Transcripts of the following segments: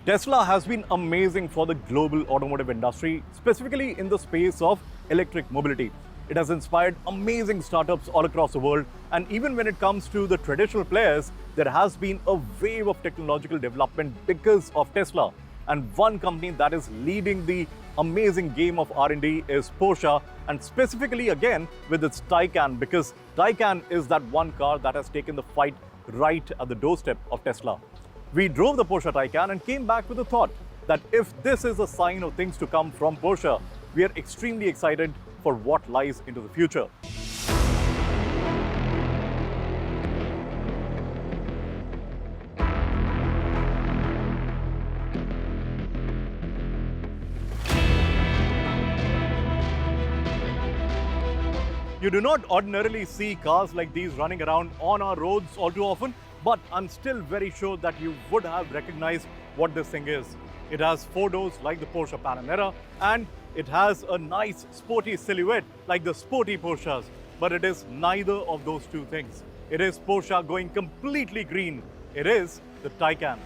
Tesla has been amazing for the global automotive industry, specifically in the space of electric mobility. It has inspired amazing startups all across the world, and even when it comes to the traditional players, there has been a wave of technological development because of Tesla. And one company that is leading the amazing game of R&D is Porsche, and specifically again with its Taycan, because Taycan is that one car that has taken the fight right at the doorstep of Tesla. We drove the Porsche Taycan and came back with the thought that if this is a sign of things to come from Porsche, we are extremely excited for what lies into the future. You do not ordinarily see cars like these running around on our roads all too often, but I'm still very sure that you would have recognized what this thing is. It has four doors like the Porsche Panamera, and it has a nice sporty silhouette like the sporty Porsches. But it is neither of those two things. It is Porsche going completely green. It is the Taycan.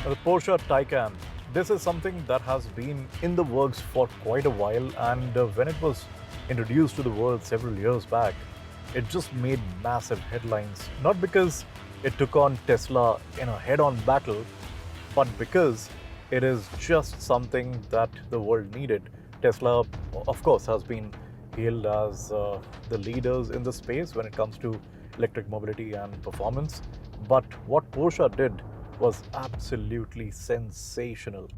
The Porsche Taycan. This is something that has been in the works for quite a while, and when it was introduced to the world several years back, it just made massive headlines. Not because it took on Tesla in a head-on battle, but because it is just something that the world needed. Tesla, of course, has been hailed as the leaders in the space when it comes to electric mobility and performance. But what Porsche did was absolutely sensational.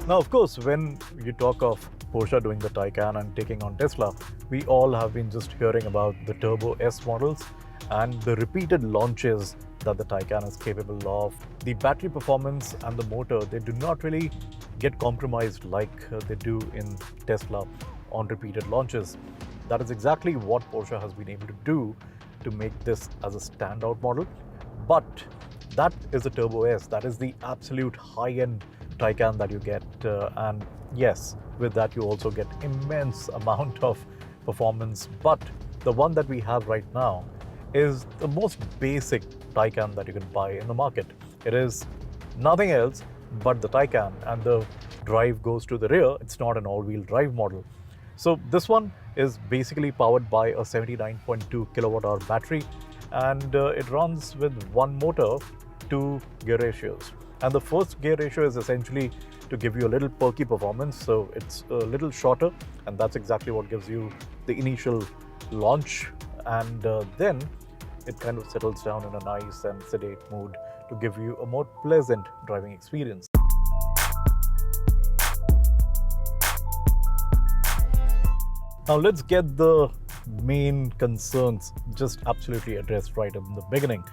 Now, of course, when you talk of Porsche doing the Taycan and taking on Tesla, we all have been just hearing about the Turbo S models and the repeated launches that the Taycan is capable of. The battery performance and the motor, they do not really get compromised like they do in Tesla on repeated launches. That is exactly what Porsche has been able to do to make this as a standout model. But that is the Turbo S. That is the absolute high-end Taycan that you get. And yes, with that you also get immense amount of performance. But the one that we have right now is the most basic Taycan that you can buy in the market. It is nothing else but the Taycan, and the drive goes to the rear. It's not an all-wheel drive model. So this one is basically powered by a 79.2 kilowatt-hour battery, and it runs with one motor, 2 gear ratios. And the first gear ratio is essentially to give you a little perky performance, so it's a little shorter, and that's exactly what gives you the initial launch, and then it kind of settles down in a nice and sedate mood to give you a more pleasant driving experience. Now let's get the main concerns just absolutely addressed right in the beginning.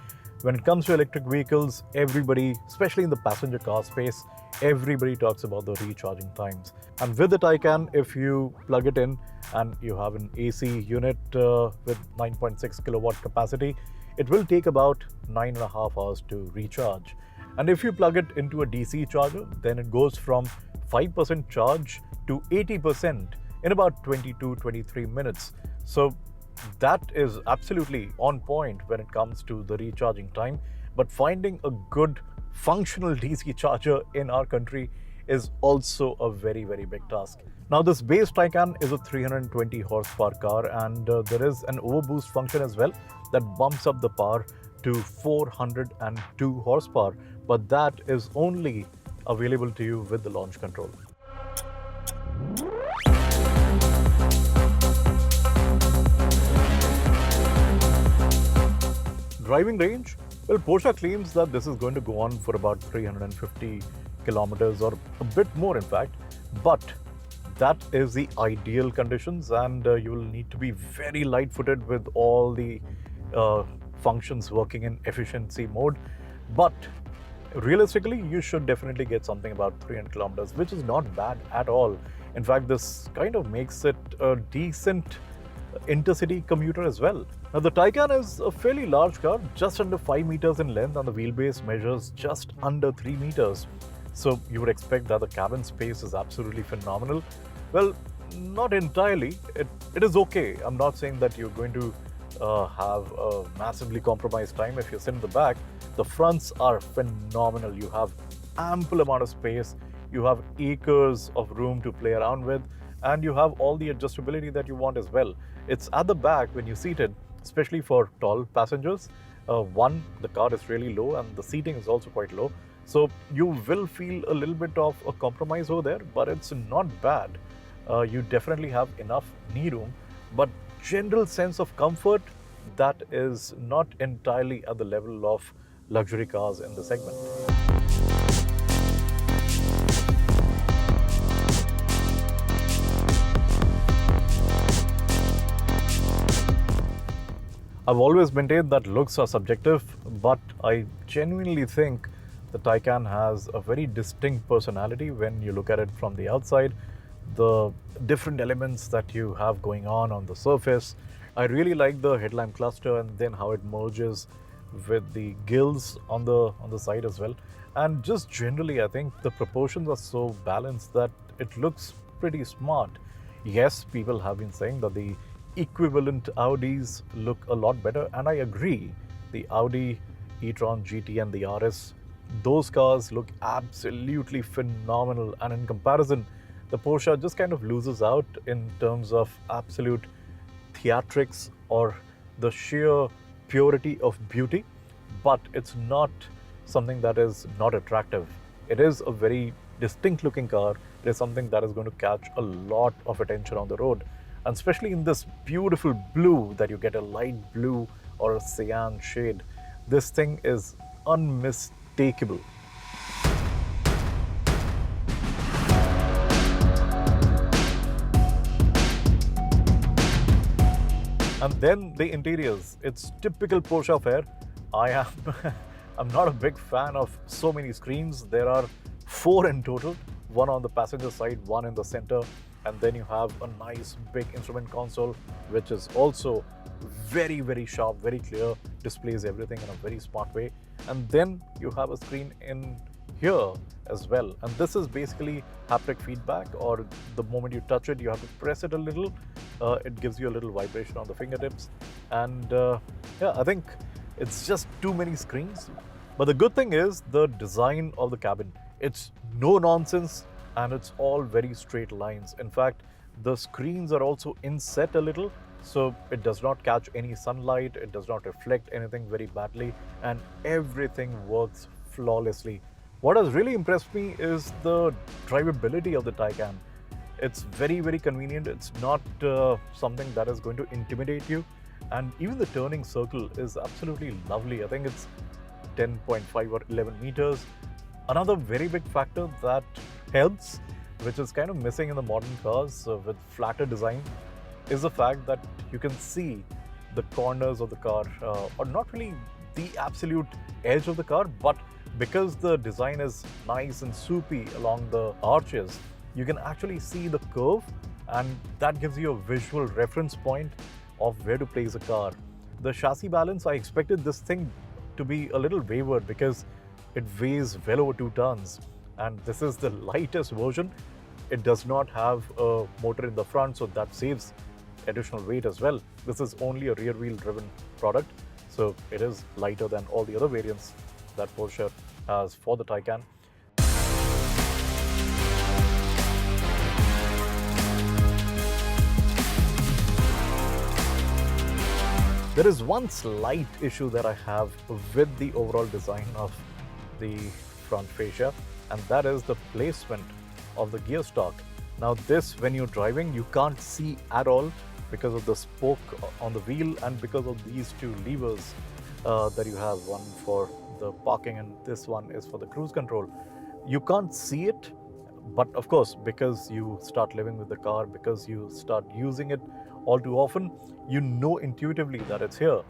When it comes to electric vehicles, everybody, especially in the passenger car space, everybody talks about the recharging times. And with the Taycan, if you plug it in and you have an AC unit with 9.6 kilowatt capacity, it will take about 9.5 hours to recharge. And if you plug it into a DC charger, then it goes from 5% charge to 80% in about 22-23 minutes. So that is absolutely on point when it comes to the recharging time. But finding a good functional DC charger in our country is also a very, very big task. Now, this base Taycan is a 320 horsepower car, and there is an overboost function as well that bumps up the power to 402 horsepower, but that is only available to you with the launch control. Driving range? Well, Porsche claims that this is going to go on for about 350 kilometers, or a bit more in fact, but that is the ideal conditions, and you will need to be very light-footed with all the functions working in efficiency mode. But realistically, you should definitely get something about 300 kilometers, which is not bad at all. In fact, this kind of makes it a decent intercity commuter as well. Now the Taycan is a fairly large car, just under 5 meters in length, and the wheelbase measures just under 3 meters. So you would expect that the cabin space is absolutely phenomenal. Well, not entirely. It is okay. I'm not saying that you're going to have a massively compromised time if you sit in the back. The fronts are phenomenal. You have ample amount of space. You have acres of room to play around with, and you have all the adjustability that you want as well. It's at the back when you seat it, especially for tall passengers. One, the car is really low and the seating is also quite low. So you will feel a little bit of a compromise over there, but it's not bad. You definitely have enough knee room, but general sense of comfort, that is not entirely at the level of luxury cars in the segment. I've always maintained that looks are subjective, but I genuinely think the Taycan has a very distinct personality when you look at it from the outside. The different elements that you have going on the surface. I really like the headlamp cluster and then how it merges with the gills on the side as well. And just generally, I think the proportions are so balanced that it looks pretty smart. Yes, people have been saying that the equivalent Audis look a lot better, and I agree. The Audi e-tron GT and the RS, those cars look absolutely phenomenal, and in comparison, the Porsche just kind of loses out in terms of absolute theatrics or the sheer purity of beauty, but it's not something that is not attractive. It is a very distinct looking car. It is something that is going to catch a lot of attention on the road, and especially in this beautiful blue that you get, a light blue or a cyan shade. This thing is unmistakable. And then the interiors, it's typical Porsche fare. I'm not a big fan of so many screens. There are 4 in total, one on the passenger side, one in the center, and then you have a nice big instrument console, which is also very, very sharp, very clear, displays everything in a very smart way. And then you have a screen in here as well, and this is basically haptic feedback, or the moment you touch it, you have to press it a little. It gives you a little vibration on the fingertips, and yeah, I think it's just too many screens. But the good thing is the design of the cabin. It's no nonsense, and it's all very straight lines. In fact, the screens are also inset a little, so it does not catch any sunlight, it does not reflect anything very badly, and everything works flawlessly. What has really impressed me is the drivability of the Taycan. It's very, very convenient. It's not something that is going to intimidate you, and even the turning circle is absolutely lovely. I think it's 10.5 or 11 meters. Another very big factor that helps, which is kind of missing in the modern cars with flatter design, is the fact that you can see the corners of the car, or not really the absolute edge of the car, but because the design is nice and soupy along the arches, you can actually see the curve, and that gives you a visual reference point of where to place a car. The chassis balance, I expected this thing to be a little wayward because it weighs well over 2 tons, and this is the lightest version. It does not have a motor in the front, so that saves additional weight as well. This is only a rear wheel driven product, so it is lighter than all the other variants that Porsche has for the Taycan. There is one slight issue that I have with the overall design of the front fascia, and that is the placement of the gear stock. Now this, when you're driving, you can't see at all because of the spoke on the wheel and because of these 2 levers that you have, one for the parking and this one is for the cruise control. You can't see it, but of course, because you start living with the car, because you start using it all too often, you know intuitively that it's here.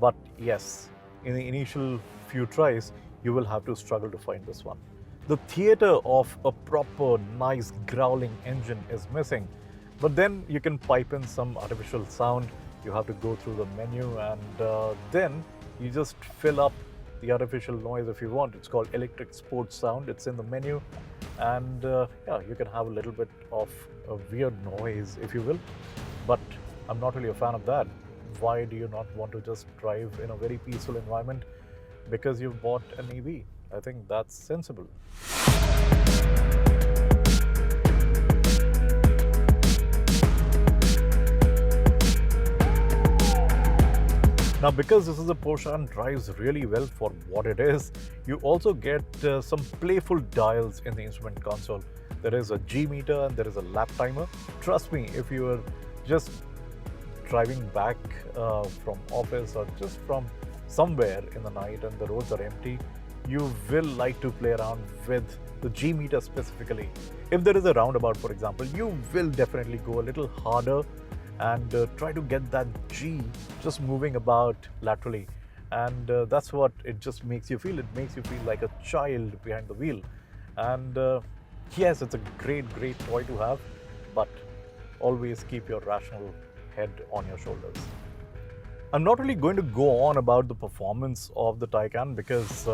But yes, in the initial few tries, you will have to struggle to find this one. The theater of a proper, nice growling engine is missing, but then you can pipe in some artificial sound. You have to go through the menu, and then you just fill up the artificial noise if you want. It's called electric sports sound. It's in the menu, and yeah, you can have a little bit of a weird noise if you will, but I'm not really a fan of that. Why do you not want to just drive in a very peaceful environment because you've bought an EV? I think that's sensible. Now, because this is a Porsche and drives really well for what it is, you also get some playful dials in the instrument console. There is a G meter and there is a lap timer. Trust me, if you are just driving back from office or just from somewhere in the night and the roads are empty, you will like to play around with the G meter specifically. If there is a roundabout, for example, you will definitely go a little harder and try to get that G just moving about laterally, and that's what it just makes you feel. It makes you feel like a child behind the wheel, and yes, it's a great toy to have, but always keep your rational head on your shoulders. I'm not really going to go on about the performance of the Taycan because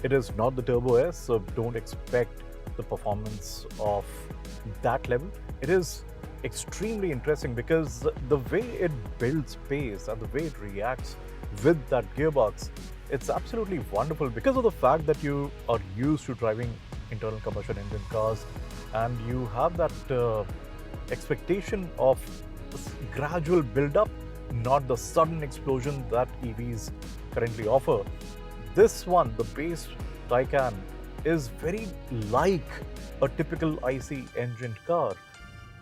it is not the Turbo S, so don't expect the performance of that level. It is extremely interesting because the way it builds pace and the way it reacts with that gearbox, it's absolutely wonderful because of the fact that you are used to driving internal combustion engine cars and you have that expectation of gradual build-up, not the sudden explosion that EVs currently offer. This one, the base Taycan, is very like a typical IC engined car.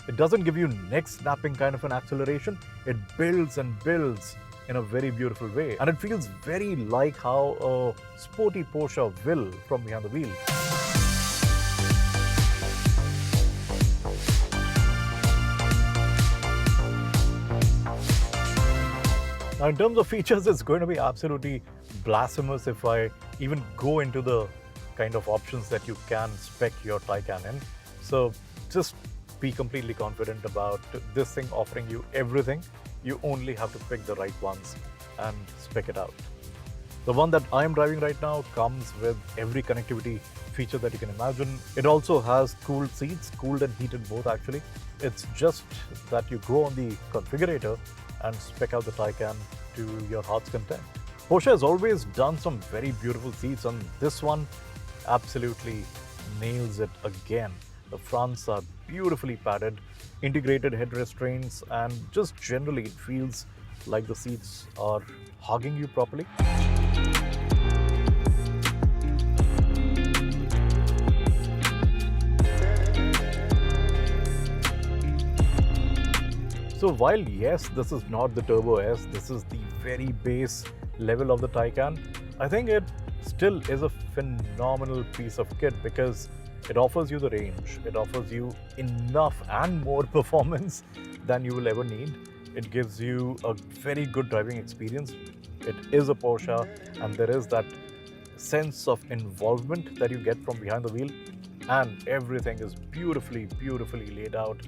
It doesn't give you neck-snapping kind of an acceleration. It builds and builds in a very beautiful way. And it feels very like how a sporty Porsche will from behind the wheel. Now, in terms of features, it's going to be absolutely blasphemous if I even go into the kind of options that you can spec your Taycan in. So just be completely confident about this thing offering you everything. You only have to pick the right ones and spec it out. The one that I am driving right now comes with every connectivity feature that you can imagine. It also has cooled seats, cooled and heated both actually. It's just that you go on the configurator and spec out the Taycan to your heart's content. Porsche has always done some very beautiful seats, and this one absolutely nails it again. The fronts are beautifully padded, integrated head restraints, and just generally it feels like the seats are hugging you properly. So while yes, this is not the Turbo S, this is the very base level of the Taycan, I think it still is a phenomenal piece of kit because it offers you the range, it offers you enough and more performance than you will ever need. It gives you a very good driving experience. It is a Porsche and there is that sense of involvement that you get from behind the wheel, and everything is beautifully laid out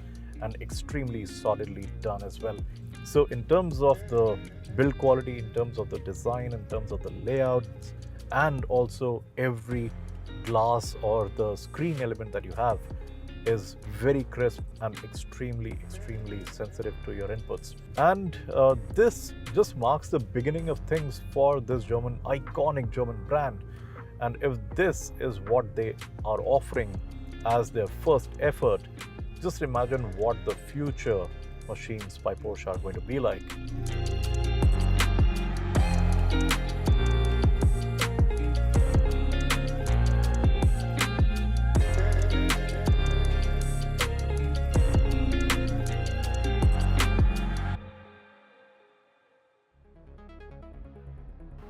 and extremely solidly done as well. So in terms of the build quality, in terms of the design, in terms of the layout, and also every glass or the screen element that you have is very crisp and extremely sensitive to your inputs. And this just marks the beginning of things for this iconic German brand. And if this is what they are offering as their first effort, just imagine what the future machines by Porsche are going to be like.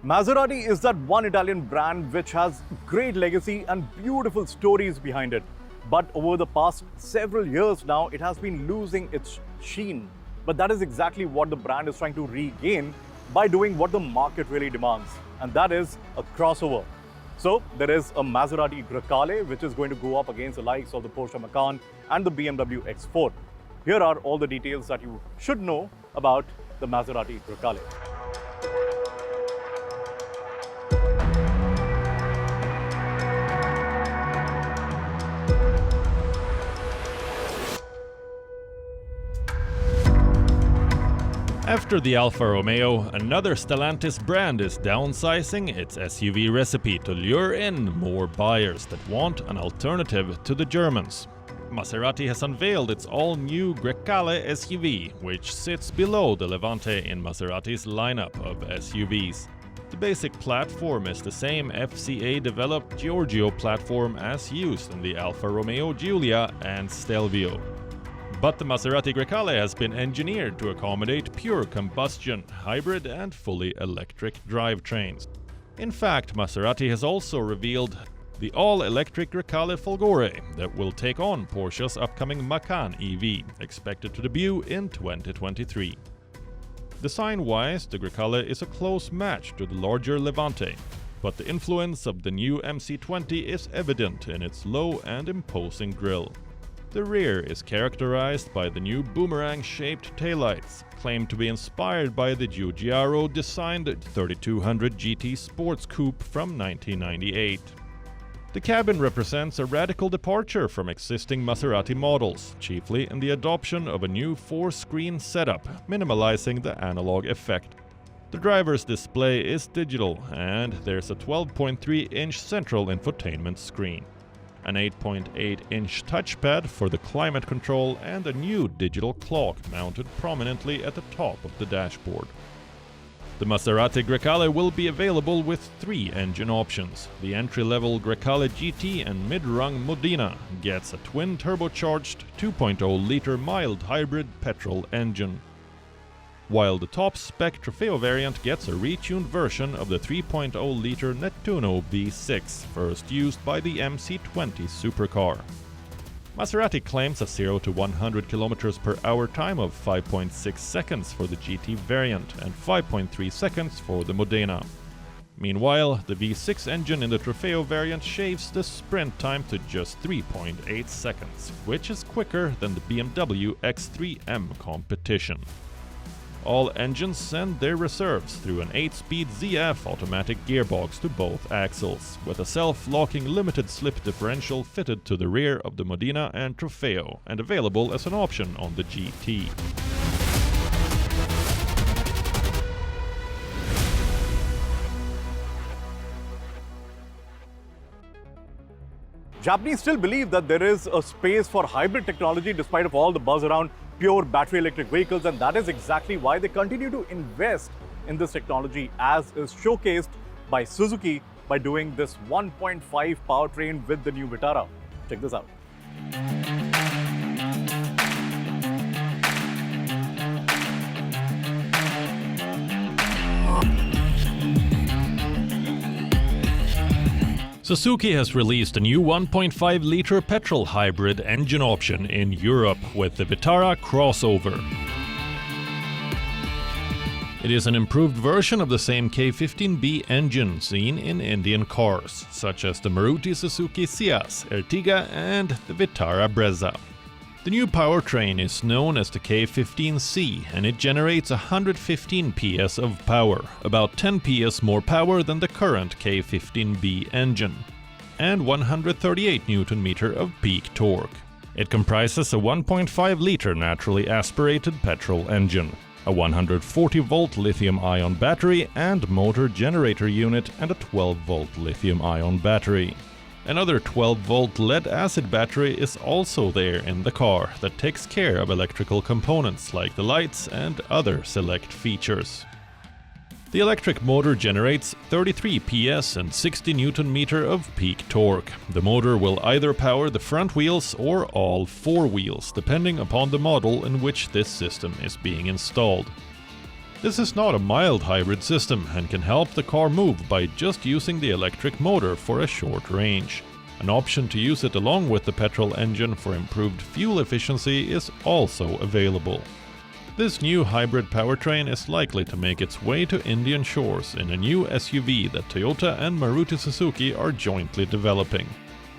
Maserati is that one Italian brand which has great legacy and beautiful stories behind it. But over the past several years now, it has been losing its sheen. But that is exactly what the brand is trying to regain by doing what the market really demands, and that is a crossover. So there is a Maserati Grecale, which is going to go up against the likes of the Porsche Macan and the BMW X4. Here are all the details that you should know about the Maserati Grecale. After the Alfa Romeo, another Stellantis brand is downsizing its SUV recipe to lure in more buyers that want an alternative to the Germans. Maserati has unveiled its all-new Grecale SUV, which sits below the Levante in Maserati's lineup of SUVs. The basic platform is the same FCA-developed Giorgio platform as used in the Alfa Romeo Giulia and Stelvio. But the Maserati Grecale has been engineered to accommodate pure combustion, hybrid and fully electric drivetrains. In fact, Maserati has also revealed the all-electric Grecale Folgore that will take on Porsche's upcoming Macan EV, expected to debut in 2023. Design-wise, the Grecale is a close match to the larger Levante, but the influence of the new MC20 is evident in its low and imposing grille. The rear is characterized by the new boomerang-shaped taillights, claimed to be inspired by the Giugiaro-designed 3200 GT Sports Coupe from 1998. The cabin represents a radical departure from existing Maserati models, chiefly in the adoption of a new 4-screen setup, minimalizing the analog effect. The driver's display is digital, and there's a 12.3-inch central infotainment screen, an 8.8-inch touchpad for the climate control, and a new digital clock mounted prominently at the top of the dashboard. The Maserati Grecale will be available with 3 engine options. The entry-level Grecale GT and mid-rung Modena gets a twin-turbocharged 2.0-liter mild hybrid petrol engine, while the top-spec Trofeo variant gets a retuned version of the 3.0-liter Nettuno V6, first used by the MC20 supercar. Maserati claims a 0 to 100 km/h time of 5.6 seconds for the GT variant and 5.3 seconds for the Modena. Meanwhile, the V6 engine in the Trofeo variant shaves the sprint time to just 3.8 seconds, which is quicker than the BMW X3M competition. All engines send their reserves through an 8-speed ZF automatic gearbox to both axles, with a self-locking limited slip differential fitted to the rear of the Modena and Trofeo, and available as an option on the GT. Japanese still believe that there is a space for hybrid technology despite of all the buzz around pure battery electric vehicles, and that is exactly why they continue to invest in this technology, as is showcased by Suzuki by doing this 1.5 powertrain with the new Vitara. Check this out. Suzuki has released a new 1.5-liter petrol hybrid engine option in Europe with the Vitara Crossover. It is an improved version of the same K15B engine seen in Indian cars, such as the Maruti Suzuki Ciaz, Ertiga and the Vitara Brezza. The new powertrain is known as the K15C, and it generates 115 PS of power, about 10 PS more power than the current K15B engine, and 138 Nm of peak torque. It comprises a 1.5-liter naturally aspirated petrol engine, a 140-volt lithium-ion battery and motor generator unit, and a 12-volt lithium-ion battery. Another 12-volt lead-acid battery is also there in the car that takes care of electrical components like the lights and other select features. The electric motor generates 33 PS and 60 Nm of peak torque. The motor will either power the front wheels or all 4 wheels, depending upon the model in which this system is being installed. This is not a mild hybrid system and can help the car move by just using the electric motor for a short range. An option to use it along with the petrol engine for improved fuel efficiency is also available. This new hybrid powertrain is likely to make its way to Indian shores in a new SUV that Toyota and Maruti Suzuki are jointly developing.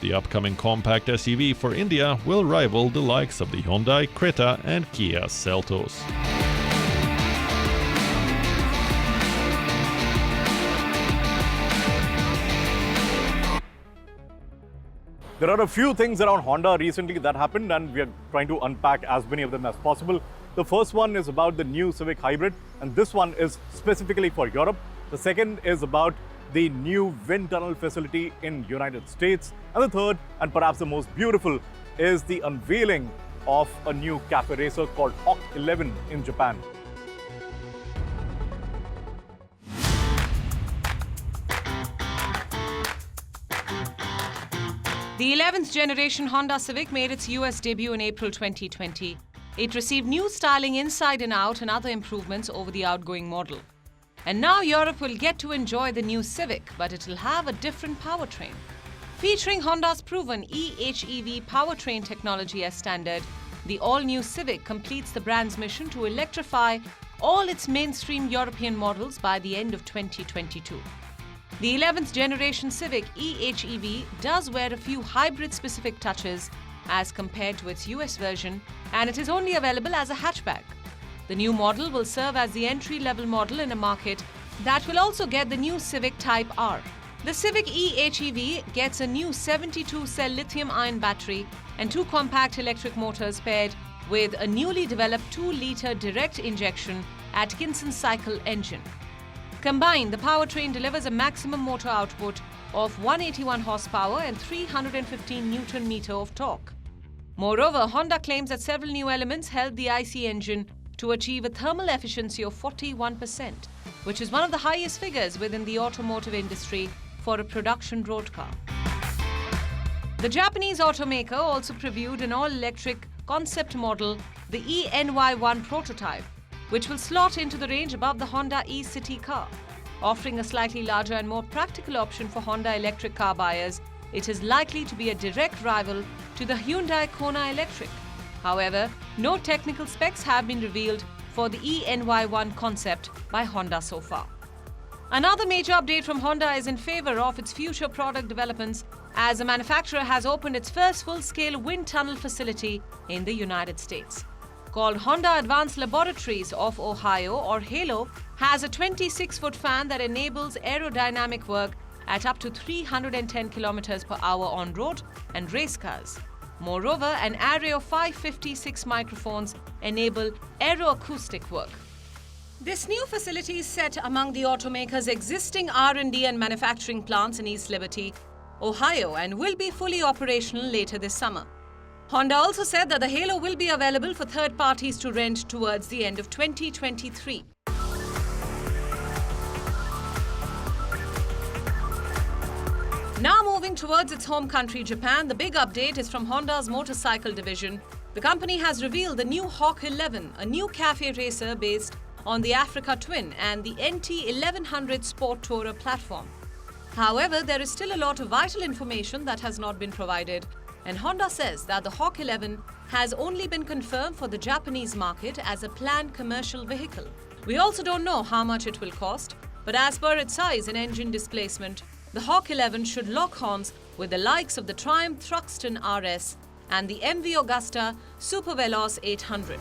The upcoming compact SUV for India will rival the likes of the Hyundai Creta and Kia Seltos. There are a few things around Honda recently that happened, and we are trying to unpack as many of them as possible. The first one is about the new Civic Hybrid, and this one is specifically for Europe. The second is about the new wind tunnel facility in United States. And the third, and perhaps the most beautiful, is the unveiling of a new cafe racer called Hawk 11 in Japan. The 11th generation Honda Civic made its US debut in April 2020. It received new styling inside and out and other improvements over the outgoing model. And now Europe will get to enjoy the new Civic, but it will have a different powertrain. Featuring Honda's proven eHEV powertrain technology as standard, the all-new Civic completes the brand's mission to electrify all its mainstream European models by the end of 2022. The 11th generation Civic eHEV does wear a few hybrid-specific touches as compared to its US version, and it is only available as a hatchback. The new model will serve as the entry-level model in a market that will also get the new Civic Type R. The Civic eHEV gets a new 72-cell lithium-ion battery and two compact electric motors paired with a newly developed 2-liter direct injection Atkinson cycle engine. Combined, the powertrain delivers a maximum motor output of 181 horsepower and 315 Newton-meter of torque. Moreover, Honda claims that several new elements help the IC engine to achieve a thermal efficiency of 41%, which is one of the highest figures within the automotive industry for a production road car. The Japanese automaker also previewed an all-electric concept model, the ENY1 prototype, which will slot into the range above the Honda e-City car. Offering a slightly larger and more practical option for Honda electric car buyers, it is likely to be a direct rival to the Hyundai Kona Electric. However, no technical specs have been revealed for the ENY1 concept by Honda so far. Another major update from Honda is in favor of its future product developments, as the manufacturer has opened its first full-scale wind tunnel facility in the United States. Called Honda Advanced Laboratories of Ohio, or HALO, has a 26-foot fan that enables aerodynamic work at up to 310 km per hour on road and race cars. Moreover, an array of 556 microphones enable aeroacoustic work. This new facility is set among the automaker's existing R&D and manufacturing plants in East Liberty, Ohio, and will be fully operational later this summer. Honda also said that the HALO will be available for third parties to rent towards the end of 2023. Now moving towards its home country, Japan, the big update is from Honda's motorcycle division. The company has revealed the new Hawk 11, a new cafe racer based on the Africa Twin and the NT 1100 Sport Tourer platform. However, there is still a lot of vital information that has not been provided, and Honda says that the Hawk 11 has only been confirmed for the Japanese market as a planned commercial vehicle. We also don't know how much it will cost, but as per its size and engine displacement, the Hawk 11 should lock horns with the likes of the Triumph Thruxton RS and the MV Agusta Super Veloz 800.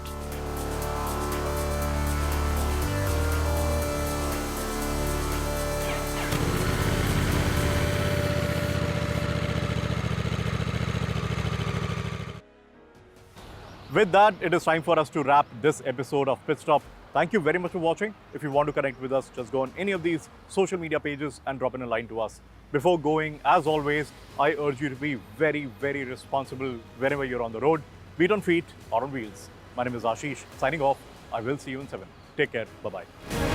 With that, it is time for us to wrap this episode of Pitstop. Thank you very much for watching. If you want to connect with us, just go on any of these social media pages and drop in a line to us. Before going, as always, I urge you to be very, very responsible whenever you're on the road, be it on feet or on wheels. My name is Ashish, signing off. I will see you in 7. Take care. Bye-bye.